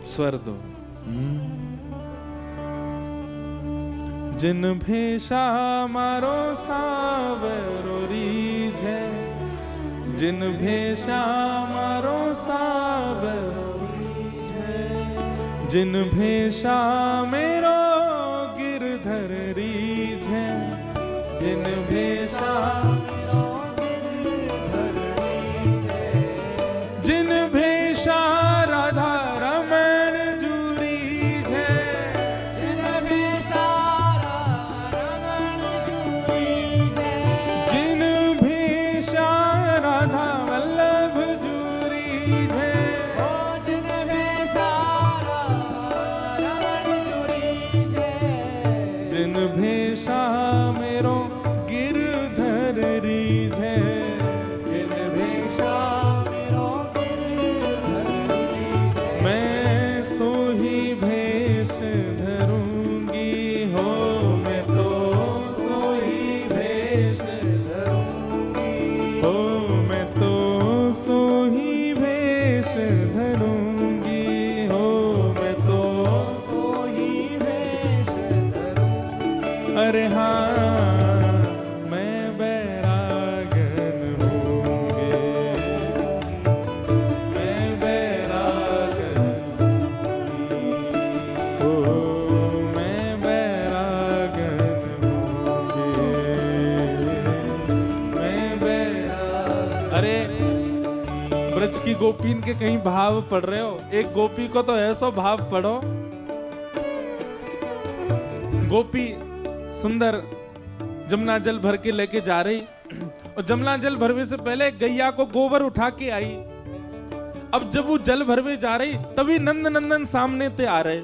स्वर दो। जिन भेषा मारो सावरो रीझे, जिन भेषा मारो सावरो रीझे, जिन भेषा मेरो गिरधर रीझे, जिन भेषा मेरो गिरधर रीझे, जिन भेषा राधा रमण जुरीझे, जिन भेषा राधा रमण जुरीझे, जिन भेषा राधा वल्लभ जुरीझे, ओ जिन भेषा राधा रमण जुरीझे, जिन भेषा मेरो गिरधर रीझे, जिन भेषा मेरो गिरधर रीझे, मैं सोही भेष धरूंगी हो, मैं तो सोही भेष धरूंगी हो, मैं तो सोही भेष धरूंगी हो, मैं तो सोही भेष धरूंगी। अरे हाँ मैं बैरागन होंगे, मैं बैरागन हो, मैं बैरागन होंगे, मैं बैरागन। अरे ब्रज की गोपीन के कहीं भाव पढ़ रहे हो? एक गोपी को तो ऐसा भाव पढ़ो। गोपी सुंदर जमुना जल भर के लेके जा रही, और जमुना जल भरवे से पहले गैया को गोबर उठा के आई। अब जब वो जल भरवे जा रही तभी नंद नंदन सामने ते आ रहे।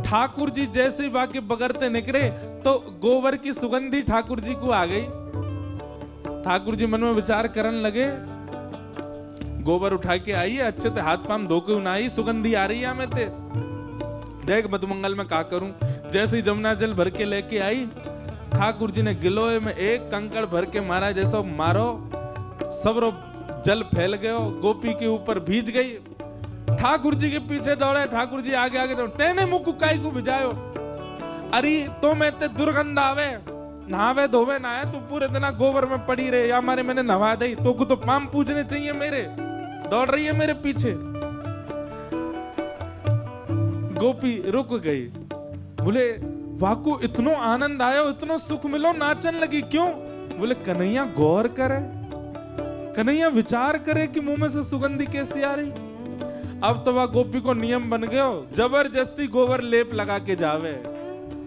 ठाकुर जी जैसे ही बाके बगरते निकले तो गोबर की सुगंधी ठाकुर जी को आ गई। ठाकुर जी मन में विचार करने लगे, गोबर उठा के आई है, अच्छे से हाथ पाम धो के उनाई, सुगंधी आ रही है हमें ते, देख मधुमंगल में का करूं। जैसे ही जमुना जल भर के लेके आई, ठाकुर जी ने गिलोय में एक कंकड़ भर के मारा, जैसा मारो सब जल फैल गयो, गोपी के ऊपर भीज गई। ठाकुर जी के पीछे दौड़े, ठाकुर जी आगे आगे दौड़े, तेने मुख काई को भिजायो? अरे तो मैं ते दुर्गंध आवे, नहावे धोवे ना है, तू पूरे दिन गोबर में पड़ी रहे, या मारे मैंने नहा दी, तो को तो पाम पूजने चाहिए मेरे, दौड़ रही है मेरे पीछे। गोपी रुक गई, बोले वाकू इतनो आनंद आयो, इतनो सुख मिलो, नाचन लगी, क्यों? बोले कन्हैया गौर करे, कन्हैया विचार करे कि मुंह में से सुगंधी कैसी आ रही। अब तो वह गोपी को नियम बन गयो, जबरदस्ती गोबर लेप लगा के जावे,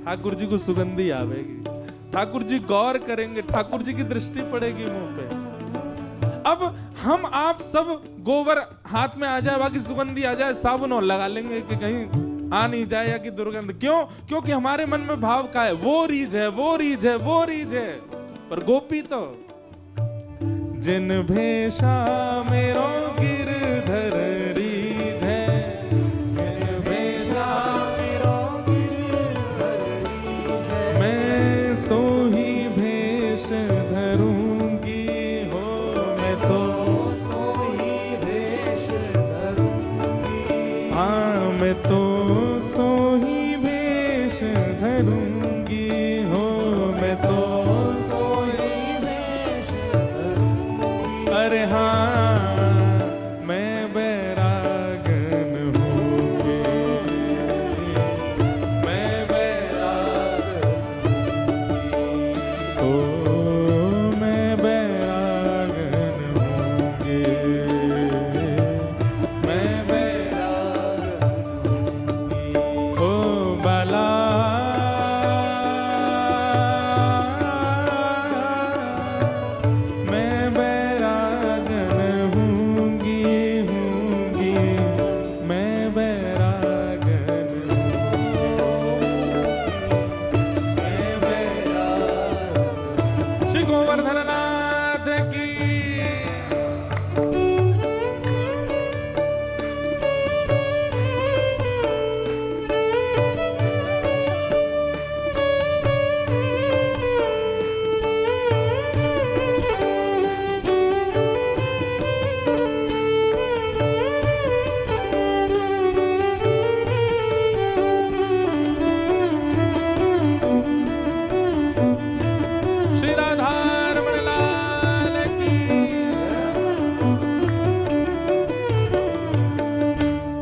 ठाकुर जी को सुगंधी आवेगी, ठाकुर जी गौर करेंगे, ठाकुर जी की दृष्टि पड़ेगी मुंह पे। अब हम आप सब गोबर हाथ में आ जाए, बाकी सुगंधी आ जाए, साबुन और लगा लेंगे कि कहीं आ नहीं जाए या कि दुर्गंध। क्यों? क्योंकि हमारे मन में भाव का है, वो रीझ है, वो रीझ है, वो रीझ है। पर गोपी तो जिन भेषा मेरो गिरधर रीझ है, जिन भेषा मेरो गिरधर रीझ है, मैं सोही भेष धरूंगी हो, मैं तो सोही भेष धरूंगी, हाँ मैं तो सोही भेष धरूंगी हो, मैं तो सोही भेष धरूंगी। अरे हाँ मैं बैरागन होंगे, मैं बैरागन हो, मैं बैरागन होंगे, मैं बैरागन।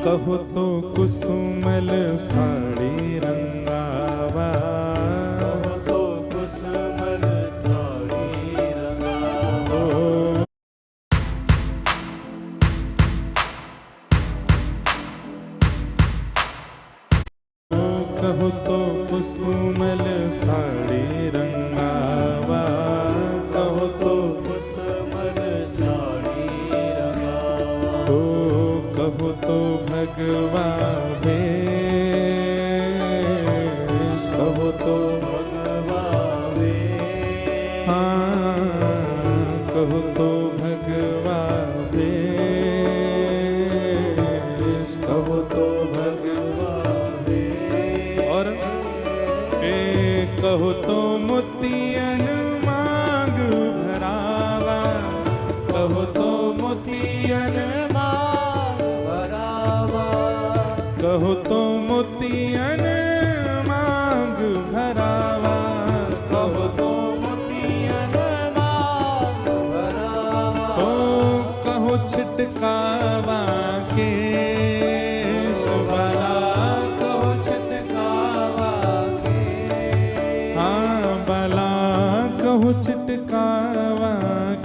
कहो तो कुसुमल साड़ी रंगावा, कहो तो कुसुमल साड़ी रंगावा। कहो तो कुसुमल साड़ी रंगावा, कहो तो कुसुमल साड़ी रंगावा। कहो तो भगवा भेष, कहो तो भगवा भेष। हाँ कहो तो भगवा भेष, कहो तो भगवा भेष। और कहो तो मोतियन मांग भरावा, कहो तो मोतियन मांग भरावा। कहो तो मोतियन मांग भरावा, कहो तो मोतियन मांग भरावा। कहो छिटकावा के शुभला, कहो छिटकावा के। हाँ बला कहो छिटकावा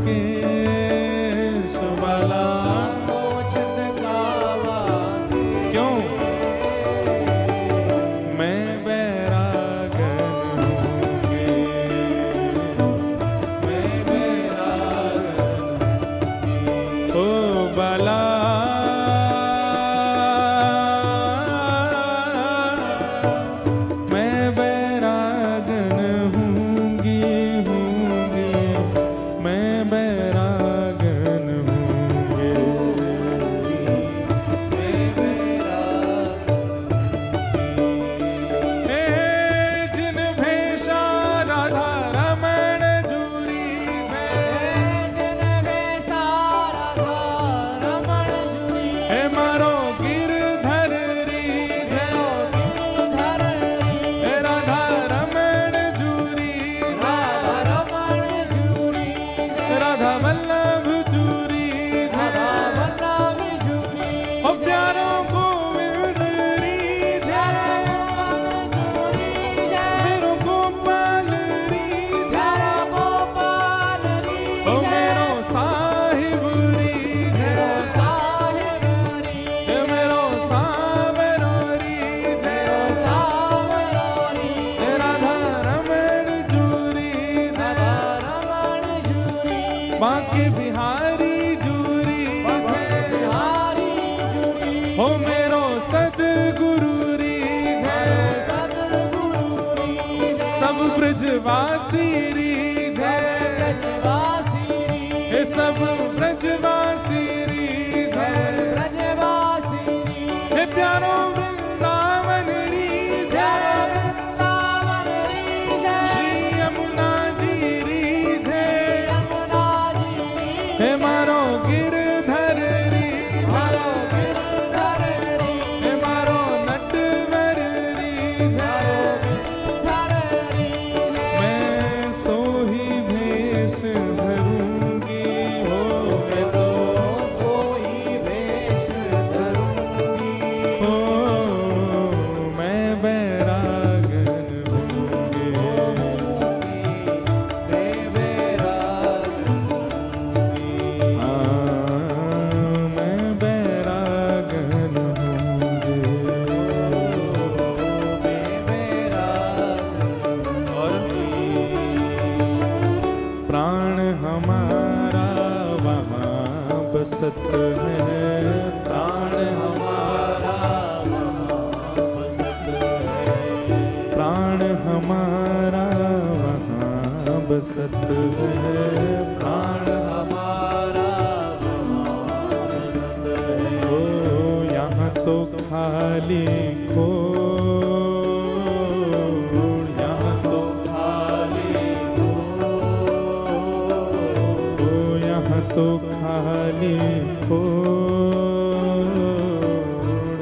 के शुभला। कहो छिटकावा के। क्यों मैं बैरागन हूँगी, मैं बैरागन ओ बला मैं बैरागन हूँगी, मैं बैरागन हूँगी, मैं बैरागन। जिन भेषा राधा रमण जूरी छे, जिन भेषा राधा रमण जूरी। हे मारो गिरधर री मेरो गिरधर री। हे राधा रमण जूरी, राधा रमण जूरी। राधा वल्लभ जूरी, राधा वल्लभ जूरी। ओ प्यारो गोविंद री जरा गोविंद जूरी जय। मेरो गोपाल री जरा गोपाल री ओ जय। मेरो साहिब री मेरो साहिब री। हे मेरो सावरो री मेरो सावरो री। हे राधा रमण जूरी, Radha Raman jury. Banke Bihari jury, Bihari jury. हो मेरो सदगुरु री मेरो जय, सद्गुरु री जय। सब ब्रजवासी री जय, ब्रजवासी री। हे सब ब्रजवासी री जय, ब्रजवासी री। हे प्यारो वृंदावन री जय जय, वृंदावन री जय। श्री यमुना जी री जय, यमुना जी री हे जय। मारो गिरधर री मारो जय, गिरधर री। हे मारो नटवर री मारो जय, गिरधर री जय। मैं सोही भेष धरूंगी, हो मैं तो सोई वेश धरूंगी। हो मैं बैरागन हूँगी, मैं बैरागन हूँगी। मैं बैरागन हूँगी। मैं बैरागन हूँगी। प्राण हमारा वहाँ बसत है, प्राण हमारा वहाँ बसत है। प्राण हमारा वहाँ बसत है, प्राण हमारा वहाँ बसत है। ओ यहाँ तो खाली खो, यहाँ तो खाली हो। यहाँ तो खाली खो,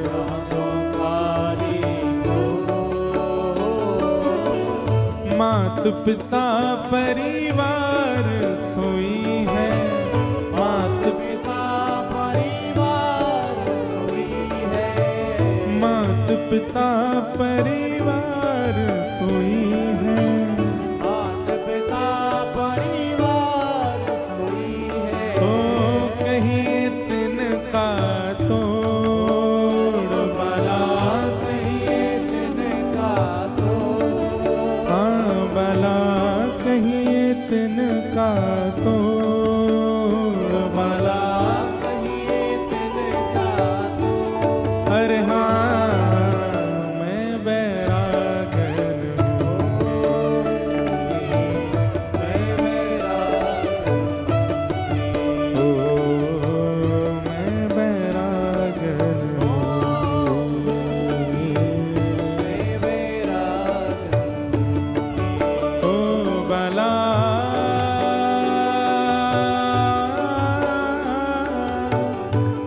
यहाँ तो खाली हो। मात पिता परिवार सोई है, मात पिता परिवार सोई है। परिवार सोई है, माता पिता परिवार सोई है। ओ कहीं तिनका तोड़ बला, कहीं तिनका तोड़, हाँ बला कहीं तिनका तोड़ बला, कहीं तिनका तोड़। अरे हाँ मैं बैरागन हूँ, मैं बैरागन ओ मैं बैरागन हूँ, मैं बैरागन ओ बला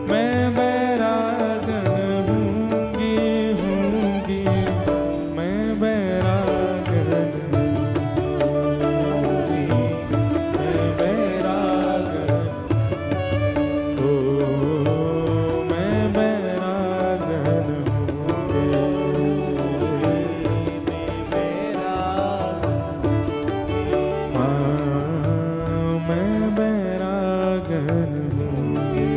मैं बैरागन हूँगी, हूँगी मैं बैरागन हूँगी, मैं बैरागन, ओ मैं बैरागन हूँगी, हाँ मैं बैरागन हूँगी,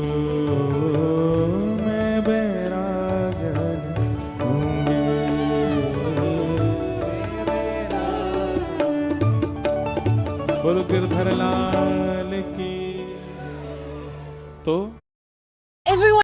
ओ मैं बैरागन हूँगी। बोलो गिरधर लाल की। तो